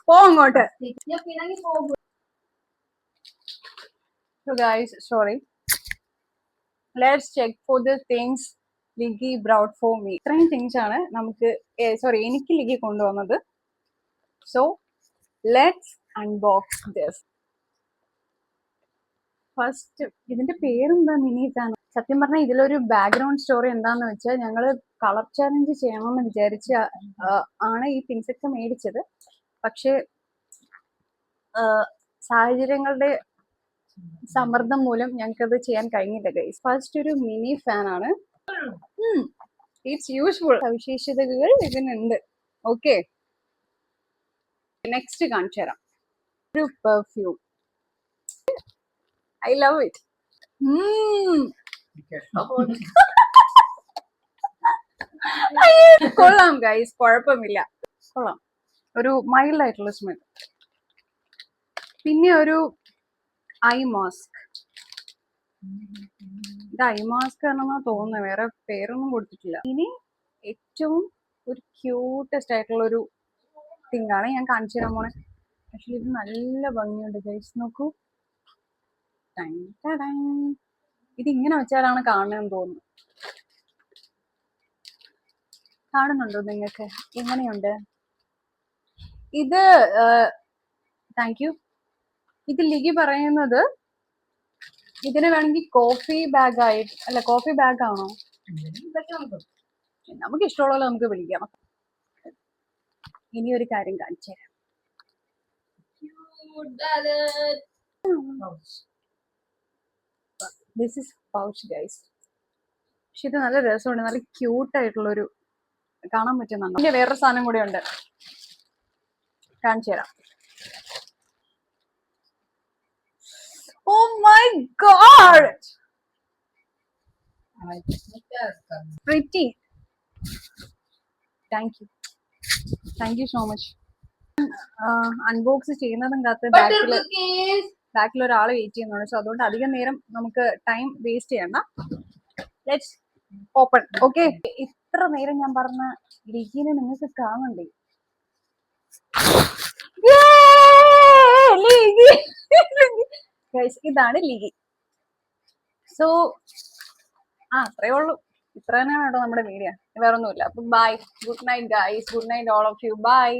പോ അങ്ങോട്ട്. So guys, sorry. Let's check for the things Liggy brought for me. ഇത്രയും things ആണ് നമുക്ക് എനിക്ക് ലിഗി കൊണ്ടുവന്നത്. So let's unbox this. First ഇതിന്റെ പേരെന്താ മിനി ഫാൻ. സത്യം പറഞ്ഞാൽ ഇതിലൊരു ബാക്ക്ഗ്രൗണ്ട് സ്റ്റോറി എന്താന്ന് വെച്ചാൽ ഞങ്ങള് കളർ ചാലഞ്ച് ചെയ്യണമെന്ന് വിചാരിച്ച ആണ് ഈ തിങ്സ് ഒക്കെ മേടിച്ചത്. പക്ഷെ സാഹചര്യങ്ങളുടെ സമ്മർദ്ദം മൂലം ഞങ്ങൾക്കത് ചെയ്യാൻ കഴിഞ്ഞില്ല ഗൈസ്. ഫസ്റ്റ് ഒരു മിനി ഫാൻ ആണ്. It's useful. സവിശേഷതകൾ ഇതിനുണ്ട്. ഓക്കെ, നെക്സ്റ്റ് കാണിച്ചു തരാം. ഒരു പെർഫ്യൂം. I love it. കൊള്ളാം ഗൈസ്, കുഴപ്പമില്ല, കൊള്ളാം. ഒരു മൈൽഡ് ആയിട്ടുള്ള സ്മെൽ. പിന്നെ ഒരു ഐ മാസ്ക്. ഇത് ഐ മാസ്ക് ആണെന്നാ തോന്നുന്നത്, വേറെ പേരൊന്നും കൊടുത്തിട്ടില്ല. ഇനി ഏറ്റവും ഒരു ക്യൂട്ടസ്റ്റ് ആയിട്ടുള്ള ഒരു തിങ് ആണ് ഞാൻ കാണിച്ചു തരാൻ പോണേ. പക്ഷെ ഇത് നല്ല ഭംഗിയുണ്ട് ഗൈസ്, നോക്കൂ. ഇതിങ്ങനെ വെച്ചാലാണ് കാണുന്നതെന്ന് തോന്നുന്നു. കാണുന്നുണ്ടോ നിങ്ങൾക്ക്? എങ്ങനെയുണ്ട് ഇത്? Thank you. ഇത് ലിഗി പറയുന്നത് ഇതിന് വേണമെങ്കിൽ കോഫി ബാഗ് ആയിട്ട്, അല്ല കോഫി ബാഗ് ആണോ? നമുക്ക് ഇഷ്ടമുള്ള നമുക്ക് വിളിക്കാം. ഇനി ഒരു കാര്യം കാണിച്ചു തരാം. This is pouch guys. പക്ഷെ ഇത് നല്ല രസമുണ്ട്, നല്ല ക്യൂട്ട് ആയിട്ടുള്ളൊരു, കാണാൻ പറ്റുന്നുണ്ടോ? പിന്നെ വേറൊരു സാധനം കൂടെ ഉണ്ട്, കാണിച്ചു തരാം. Oh my god! Pretty. Thank you. Thank you so much. Unbox ചെയ്യുന്നതും കാത്ത് ബാക്കിൽ ഒരാൾ വെയിറ്റ് ചെയ്യുന്നുണ്ട്. സോ അതുകൊണ്ട് അധികം നേരം നമുക്ക് ടൈം വേസ്റ്റ് ചെയ്യണ്ട. Let's open. ഓക്കെ, ഇത്ര നേരം ഞാൻ പറഞ്ഞ ലിഗിനെ നിങ്ങൾക്ക് കാണണ്ടേ? ഇതാണ് ലിഗി. സോ അത്രേ ഉള്ളൂ. ഇത്ര തന്നെയാണ് കേട്ടോ നമ്മുടെ വീഡിയോ, വേറെ ഒന്നുമില്ല. അപ്പൊ bye, good night guys, good night all of you, by.